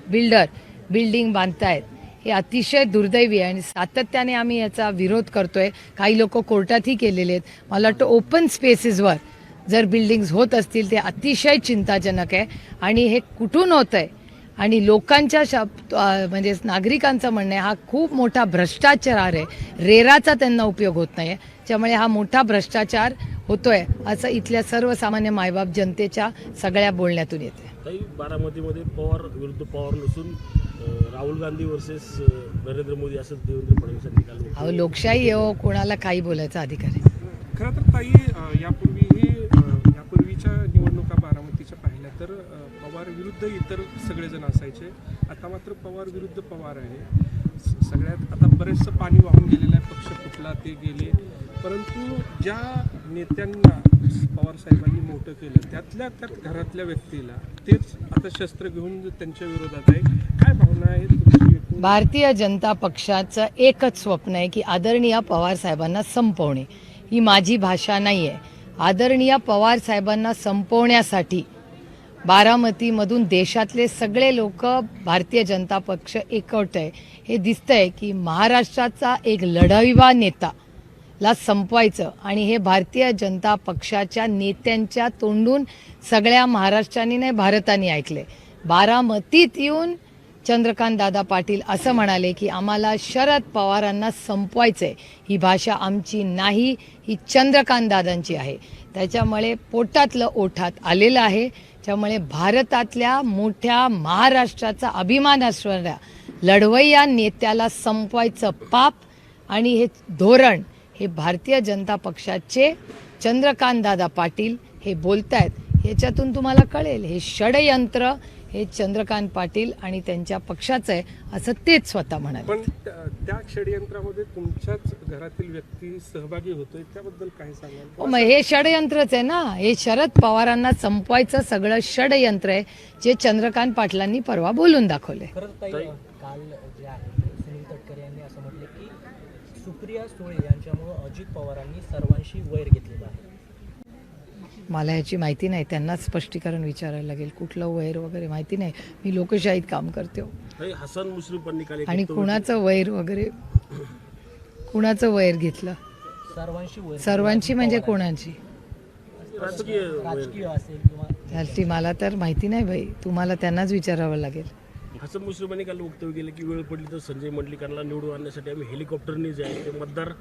Building बांधतायत हे अतिशय दुर्दैवी आहे आणि सातत्याने आम्ही याचा विरोध करतोय. काही लोक कोर्टातही केलेले आहेत. मला वाटतं ओपन स्पेसेसवर जर बिल्डिंग्स होत असतील ते अतिशय चिंताजनक आहे आणि हे कुठून होतंय आणि लोकांच्या म्हणजे नागरिकांचं म्हणणं आहे हा खूप मोठा भ्रष्टाचार आहे. रेराचा त्यांना उपयोग होत नाही, त्यामुळे हा मोठा भ्रष्टाचार होतोय असं इथल्या सर्वसामान्य मायबाप जनतेच्या सगळ्या बोलण्यातून येते. बारामतीमध्ये पवार विरुद्ध पवार नसून राहुल गांधी वर्सेस नरेंद्र मोदी असं देवेंद्र फडणवीसांनी काल. अहो लोकशाही आहे, कोणाला काही बोलायचा अधिकार आहे. खरं तर ताई यापूर्वीच्या निवडणुका बारामतीच्या पाहिल्या तर पवार विरुद्ध इतर सगळेजण असायचे. आता मात्र पवार विरुद्ध पवार आहे. सगळ्यात आता बरेचसं पाणी वाहून गेलेलं आहे. पक्ष फुटला, ते गेले. परंतु ज्या नेत्यांना पवार साहेबांनी मोठं केलं त्यातल्या घरातल्या व्यक्तीला तेच आता शस्त्र घेऊन त्यांच्या विरोधात आहे. काय भावना आहे तुमची? भारतीय जनता पक्षाचं एकच स्वप्न आहे की आदरणीय पवार साहेबांना संपवणे. ही माझी भाषा नाही आहे. आदरणीय पवार साहेबांना संपवण्यासाठी बारामतीमधून देशातले सगळे लोक भारतीय जनता पक्ष एकवट आहे. हे दिसतंय की महाराष्ट्राचा एक लढाईवा नेता ला संपवायचं आणि हे भारतीय जनता पक्षाच्या नेत्यांच्या तोंडून सगळ्या महाराष्ट्राने नाही भारताने ऐकले. बारामतीत येऊन चंद्रकांत दादा पाटील असं म्हणाले की आम्हाला शरद पवारांना संपवायचंय. ही भाषा आमची नाही, ही चंद्रकांत दादांची आहे. त्याच्यामुळे पोटातलं ओठात आलेलं आहे. त्यामुळे भारतातल्या मोठ्या महाराष्ट्राचा अभिमान असणाऱ्या लढवय्या नेत्याला संपवायचं पाप आणि हे धोरण हे भारतीय जनता पक्षाचे चंद्रकांत दादा पाटील हे बोलतायत. ह्याच्यातून तुम्हाला कळेल हे षडयंत्र हे चंद्रकांत पाटील आणि त्यांच्या पक्षाचं आहे असं तेच स्वतः म्हणाले. पण त्या षडयंत्रामध्ये तुमच्याच घरातील व्यक्ती सहभागी होतोय, त्याबद्दल काय सांगाल? मग हे षडयंत्रच आहे ना. हे शरद पवारांना संपवायचं सगळं षडयंत्र आहे जे चंद्रकांत पाटलांनी परवा बोलून दाखवले. काल जे आहे सुनील तटकरे यांनी असं म्हटलं की सुप्रिया सुळे यांच्यामुळे अजित पवारांनी सर्वांशी वैर घेतलेलं आहे. मला याची माहिती नाही, त्यांनाच स्पष्टीकरण विचारायला लागेल. कुठलं वैर वगैरे माहिती नाही. मी लोकशाहीत काम करते हसन मुश्रीफांनी काल आणि कुणाचं वैर वगैरे कुणाचं वैर घेतलं? सर्वांची म्हणजे कोणाची? राजकीय असेल किंवा त्याची मला तर माहिती नाही भाई. तुम्हाला त्यांनाच विचारावं लागेल. हसन मुश्रीफांनी काल वक्तव्य केलं की वेळ पडली तर संजय मंडलिकांना निवडून आणण्यासाठी आम्ही हेलिकॉप्टरने जे आहे ते मतदार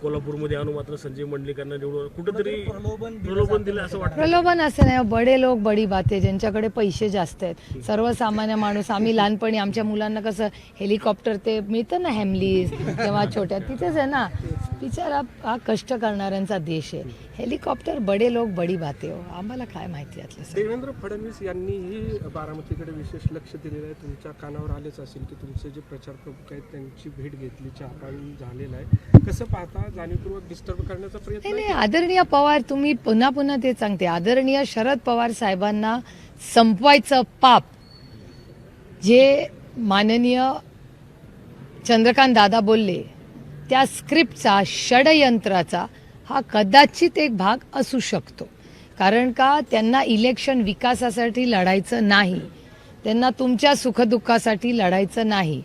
कोल्हापूरमध्ये आणू, मात्र संजय मंडलिकांना निवडून कुठेतरी प्रलोभन दिलं असं वाटतं. प्रलोभन असं नाही. बडे लोक बडी बाते, ज्यांच्याकडे पैसे जास्त आहेत. सर्वसामान्य माणूस आम्ही लहानपणी आमच्या मुलांना कसं हेलिकॉप्टर ते मिळतं ना हॅमलीज तेव्हा छोट्या तिथेच आहे ना. बिचारा हा कष्ट करणाऱ्यांचा देश आहे. हेलिकॉप्टर बडे लोक बडी बाते हो. आम्हाला काय माहिती यातलं. देवेंद्र फडणवीस यांनीही बारामतीकडे विशेष लक्ष दिलेलं आहे. तुमच्या कानावर आलेच असेल की तुमचे जे प्रचार प्रमुख आहेत त्यांची भेट घेतली, चहापाणी झालेलं आहे. कसं पाहता? जाणीवपूर्वक डिस्टर्ब करण्याचा प्रयत्न? नाही, आदरणीय पवार, तुम्ही पुन्हा ते सांगते, आदरणीय शरद पवार साहेबांना संपवायचं पाप जे माननीय चंद्रकांत दादा बोलले त्या स्क्रिप्टचा षडयंत्राचा हा कदाचित एक भाग असू शकतो. कारण का त्यांना इलेक्शन विकासासाठी लढायचं नाही, त्यांना तुमच्या सुखदुःखासाठी लढायचं नाही.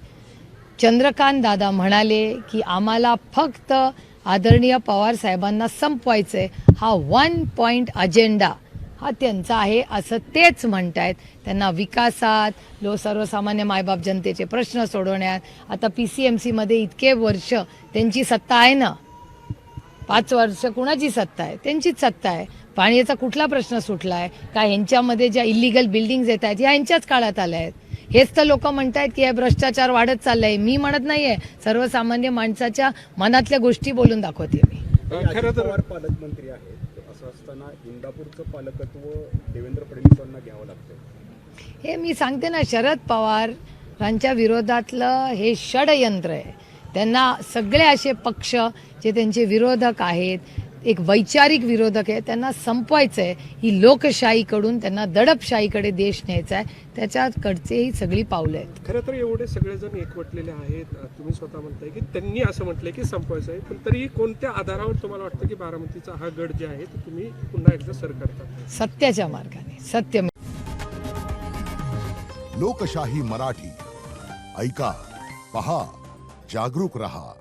चंद्रकांत दादा म्हणाले की आम्हाला फक्त आदरणीय पवार साहेबांना संपवायचंय. हा 1 पॉइंट अजेंडा हा त्यांचा आहे असं तेच म्हणतायत. त्यांना विकासात सर्वसामान्य मायबाप जनतेचे प्रश्न सोडवण्यात, आता PCMC मध्ये इतके वर्ष त्यांची सत्ता आहे ना. 5 वर्ष कुणाची सत्ता आहे? त्यांचीच सत्ता आहे. पाण्याचा कुठला प्रश्न सुटला आहे का? ह्यांच्यामध्ये ज्या इलिगल बिल्डिंग्स येत आहेत ह्या ह्यांच्याच काळात आल्या आहेत. हेच तर लोक म्हणतायत की हे भ्रष्टाचार वाढत चाललाय. मी म्हणत नाहीये, सर्वसामान्य माणसाच्या मनातल्या गोष्टी बोलून दाखवते मी. खरं तर पालकमंत्री आहेत, असं असताना इंदापूरचं पालकत्व देवेंद्र फडणवीसांना घ्यावं लागतं. हे मी सांगते ना, शरद पवारांच्या विरोधातलं हे षडयंत्र आहे. त्यांना सगळे असे पक्ष जे त्यांचे विरोधक आहेत, एक वैचारिक विरोधक आहे, त्यांना संपवायचं आहे. ही लोकशाहीकडून त्यांना दडपशाहीकडे देश न्यायचा आहे. त्याच्याकडचे ही सगळी पावलं आहेत. खरं तर एवढे सगळेजण एकवटलेले आहेत. तुम्ही स्वतः म्हणताय की त्यांनी असं म्हटलंय की संपवायचं आहे, पण तरी कोणत्या आधारावर तुम्हाला वाटतं की बारामतीचा हा गड जे आहे तो तुम्ही पुन्हा एकदा सर करता? सत्याच्या मार्गाने. सत्य. लोकशाही मराठी. ऐका, पहा, जागरूक रहा.